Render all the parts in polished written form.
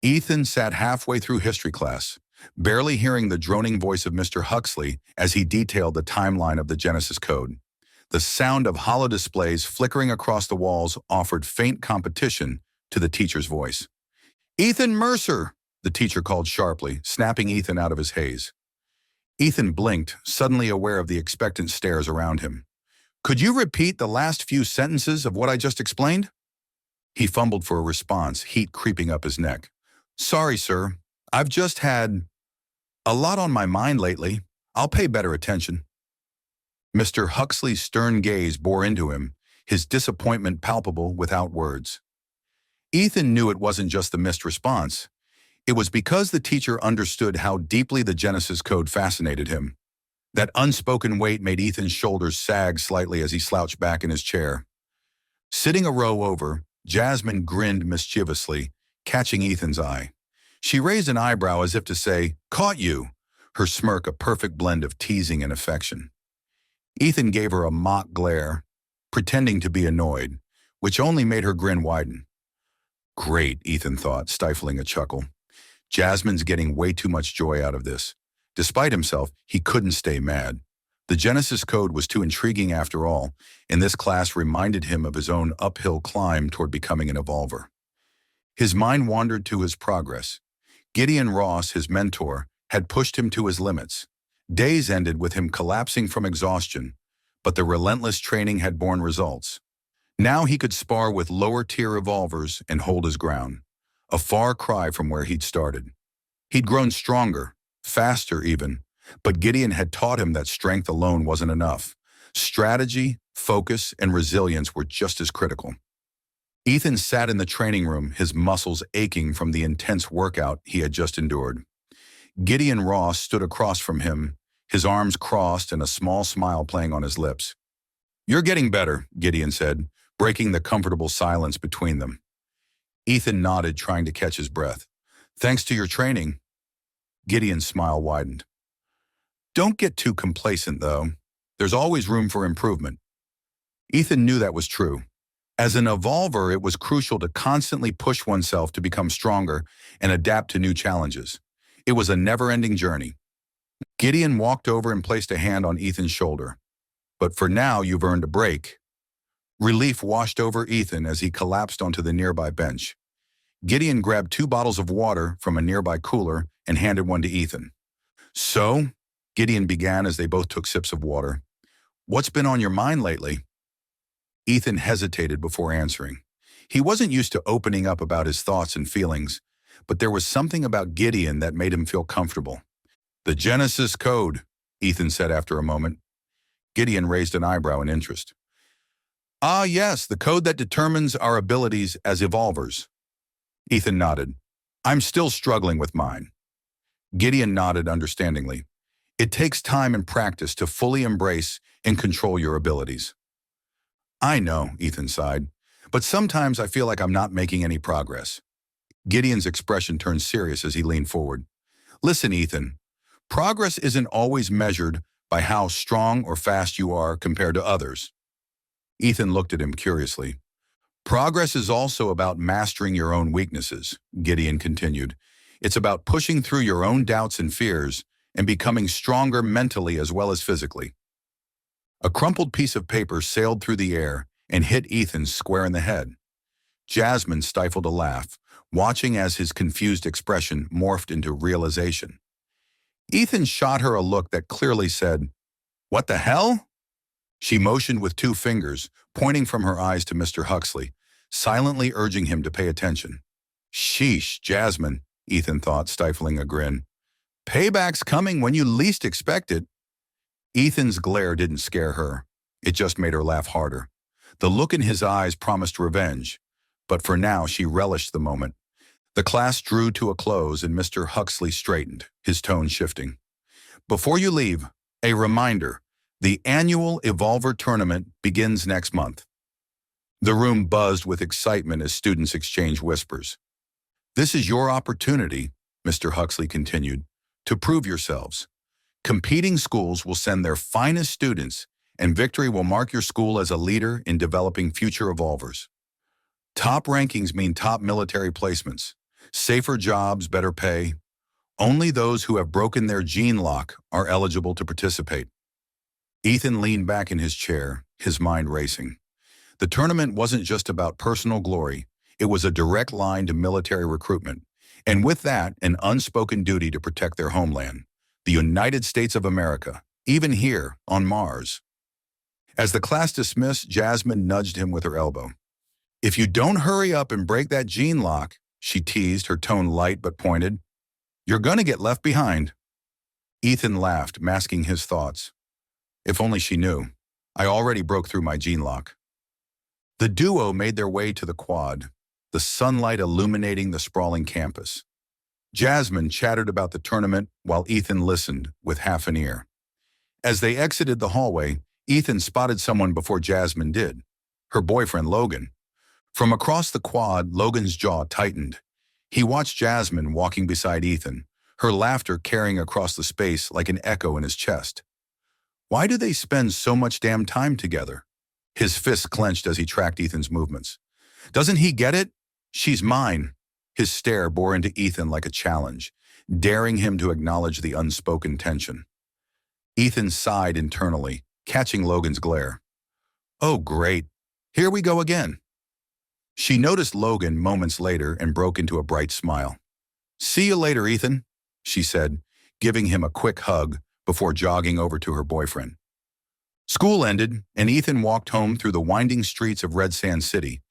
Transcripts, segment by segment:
Ethan sat halfway through history class, barely hearing the droning voice of Mr. Huxley as he detailed the timeline of the Genesis Code. The sound of holodisplays flickering across the walls offered faint competition to the teacher's voice. "Ethan Mercer!" the teacher called sharply, snapping Ethan out of his haze. Ethan blinked, suddenly aware of the expectant stares around him. "Could you repeat the last few sentences of what I just explained?" He fumbled for a response, heat creeping up his neck. "Sorry, sir. I've just had a lot on my mind lately. I'll pay better attention." Mr. Huxley's stern gaze bore into him, his disappointment palpable without words. Ethan knew it wasn't just the missed response. It was because the teacher understood how deeply the Genesis Code fascinated him. That unspoken weight made Ethan's shoulders sag slightly as he slouched back in his chair. Sitting a row over, Jasmine grinned mischievously, catching Ethan's eye. She raised an eyebrow as if to say, "Caught you," her smirk a perfect blend of teasing and affection. Ethan gave her a mock glare, pretending to be annoyed, which only made her grin widen. Great, Ethan thought, stifling a chuckle. Jasmine's getting way too much joy out of this. Despite himself, he couldn't stay mad. The Genesis Code was too intriguing after all, and this class reminded him of his own uphill climb toward becoming an evolver. His mind wandered to his progress. Gideon Ross, his mentor, had pushed him to his limits. Days ended with him collapsing from exhaustion, but the relentless training had borne results. Now he could spar with lower-tier evolvers and hold his ground, a far cry from where he'd started. He'd grown stronger, faster even, but Gideon had taught him that strength alone wasn't enough. Strategy, focus, and resilience were just as critical. Ethan sat in the training room, his muscles aching from the intense workout he had just endured. Gideon Ross stood across from him, his arms crossed and a small smile playing on his lips. "You're getting better," Gideon said, breaking the comfortable silence between them. Ethan nodded, trying to catch his breath. "Thanks to your training." Gideon's smile widened. "Don't get too complacent, though. There's always room for improvement." Ethan knew that was true. As an evolver, it was crucial to constantly push oneself to become stronger and adapt to new challenges. It was a never-ending journey. Gideon walked over and placed a hand on Ethan's shoulder. "But for now, you've earned a break." Relief washed over Ethan as he collapsed onto the nearby bench. Gideon grabbed 2 bottles of water from a nearby cooler and handed one to Ethan. "So," Gideon began as they both took sips of water, "what's been on your mind lately?" Ethan hesitated before answering. He wasn't used to opening up about his thoughts and feelings, but there was something about Gideon that made him feel comfortable. "The Genesis Code," Ethan said after a moment. Gideon raised an eyebrow in interest. "Ah, yes, the code that determines our abilities as evolvers." Ethan nodded. "I'm still struggling with mine." Gideon nodded understandingly. "It takes time and practice to fully embrace and control your abilities." "I know," Ethan sighed, "but sometimes I feel like I'm not making any progress." Gideon's expression turned serious as he leaned forward. "Listen, Ethan, progress isn't always measured by how strong or fast you are compared to others." Ethan looked at him curiously. "Progress is also about mastering your own weaknesses," Gideon continued. "It's about pushing through your own doubts and fears and becoming stronger mentally as well as physically." A crumpled piece of paper sailed through the air and hit Ethan square in the head. Jasmine stifled a laugh, watching as his confused expression morphed into realization. Ethan shot her a look that clearly said, "What the hell?" She motioned with 2 fingers, pointing from her eyes to Mr. Huxley, silently urging him to pay attention. "Sheesh, Jasmine," Ethan thought, stifling a grin. "Payback's coming when you least expect it." Ethan's glare didn't scare her. It just made her laugh harder. The look in his eyes promised revenge, but for now she relished the moment. The class drew to a close and Mr. Huxley straightened, his tone shifting. "Before you leave, a reminder, the annual Evolver Tournament begins next month." The room buzzed with excitement as students exchanged whispers. "This is your opportunity," Mr. Huxley continued, "to prove yourselves. Competing schools will send their finest students, and victory will mark your school as a leader in developing future evolvers. Top rankings mean top military placements. Safer jobs, better pay. Only those who have broken their gene lock are eligible to participate. Ethan leaned back in his chair, his mind racing. The tournament wasn't just about personal glory. It was a direct line to military recruitment, and with that, an unspoken duty to protect their homeland, the United States of America, even here, on Mars. As the class dismissed, Jasmine nudged him with her elbow. "If you don't hurry up and break that gene lock," she teased, her tone light but pointed, "you're gonna get left behind." Ethan laughed, masking his thoughts. If only she knew. I already broke through my gene lock. The duo made their way to the quad, the sunlight illuminating the sprawling campus. Jasmine chattered about the tournament while Ethan listened with half an ear. As they exited the hallway, Ethan spotted someone before Jasmine did, her boyfriend Logan. From across the quad, Logan's jaw tightened. He watched Jasmine walking beside Ethan, her laughter carrying across the space like an echo in his chest. Why do they spend so much damn time together? His fists clenched as he tracked Ethan's movements. Doesn't he get it? She's mine. His stare bore into Ethan like a challenge, daring him to acknowledge the unspoken tension. Ethan sighed internally, catching Logan's glare. Oh, great. Here we go again. She noticed Logan moments later and broke into a bright smile. See you later, Ethan, she said, giving him a quick hug before jogging over to her boyfriend. School ended, and Ethan walked home through the winding streets of Red Sand City.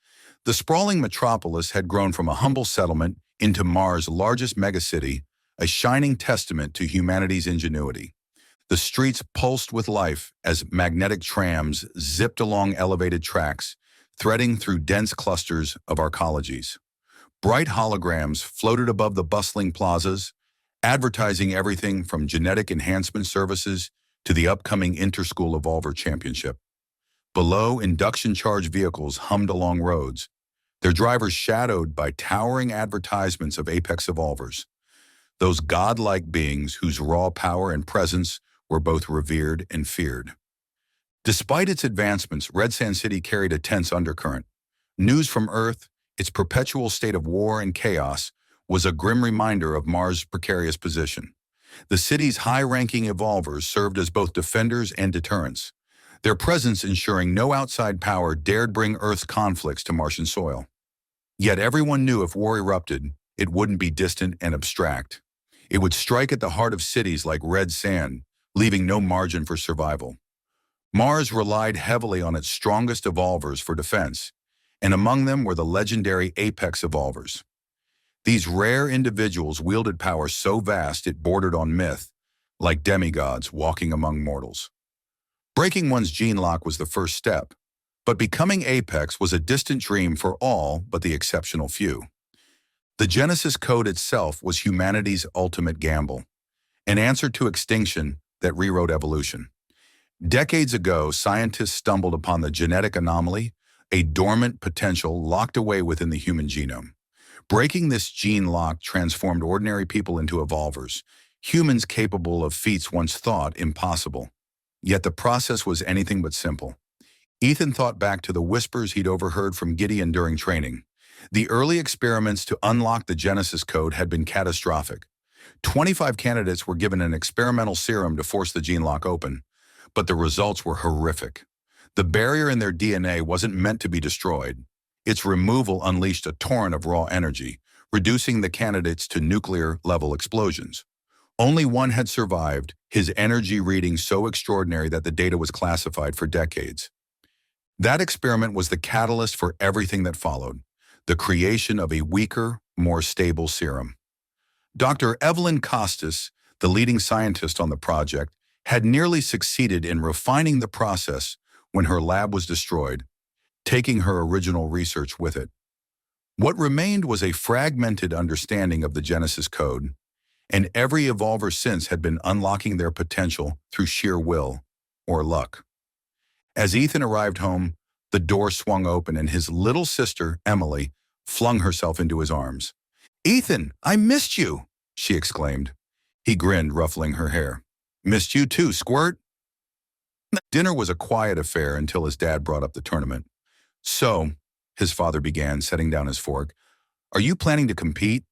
The sprawling metropolis had grown from a humble settlement into Mars' largest megacity, a shining testament to humanity's ingenuity. The streets pulsed with life as magnetic trams zipped along elevated tracks, threading through dense clusters of arcologies. Bright holograms floated above the bustling plazas, advertising everything from genetic enhancement services to the upcoming Interschool Evolver Championship. Below, induction-charged vehicles hummed along roads, their drivers shadowed by towering advertisements of Apex Evolvers, those godlike beings whose raw power and presence were both revered and feared. Despite its advancements, Red Sand City carried a tense undercurrent. News from Earth, its perpetual state of war and chaos, was a grim reminder of Mars' precarious position. The city's high-ranking evolvers served as both defenders and deterrents, their presence ensuring no outside power dared bring Earth's conflicts to Martian soil. Yet everyone knew if war erupted, it wouldn't be distant and abstract. It would strike at the heart of cities like Red Sand, leaving no margin for survival. Mars relied heavily on its strongest evolvers for defense, and among them were the legendary Apex Evolvers. These rare individuals wielded power so vast it bordered on myth, like demigods walking among mortals. Breaking one's gene lock was the first step, but becoming Apex was a distant dream for all but the exceptional few. The Genesis Code itself was humanity's ultimate gamble, an answer to extinction that rewrote evolution. Decades ago, scientists stumbled upon the genetic anomaly, a dormant potential locked away within the human genome. Breaking this gene lock transformed ordinary people into evolvers, humans capable of feats once thought impossible. Yet the process was anything but simple. Ethan thought back to the whispers he'd overheard from Gideon during training. The early experiments to unlock the Genesis Code had been catastrophic. 25 candidates were given an experimental serum to force the gene lock open, but the results were horrific. The barrier in their DNA wasn't meant to be destroyed. Its removal unleashed a torrent of raw energy, reducing the candidates to nuclear-level explosions. Only one had survived, his energy reading so extraordinary that the data was classified for decades. That experiment was the catalyst for everything that followed, the creation of a weaker, more stable serum. Dr. Evelyn Costas, the leading scientist on the project, had nearly succeeded in refining the process when her lab was destroyed, taking her original research with it. What remained was a fragmented understanding of the Genesis Code, and every evolver since had been unlocking their potential through sheer will or luck. As Ethan arrived home, the door swung open and his little sister, Emily, flung herself into his arms. "Ethan, I missed you," she exclaimed. He grinned, ruffling her hair. "Missed you too, Squirt." Dinner was a quiet affair until his dad brought up the tournament. "So," his father began, setting down his fork, "are you planning to compete?"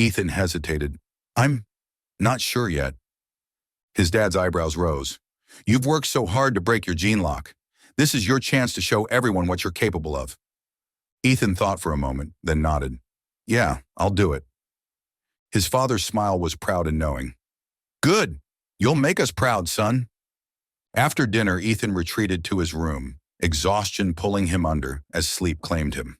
Ethan hesitated. I'm not sure yet. His dad's eyebrows rose. You've worked so hard to break your gene lock. This is your chance to show everyone what you're capable of. Ethan thought for a moment, then nodded. Yeah, I'll do it. His father's smile was proud and knowing. Good. You'll make us proud, son. After dinner, Ethan retreated to his room, exhaustion pulling him under as sleep claimed him.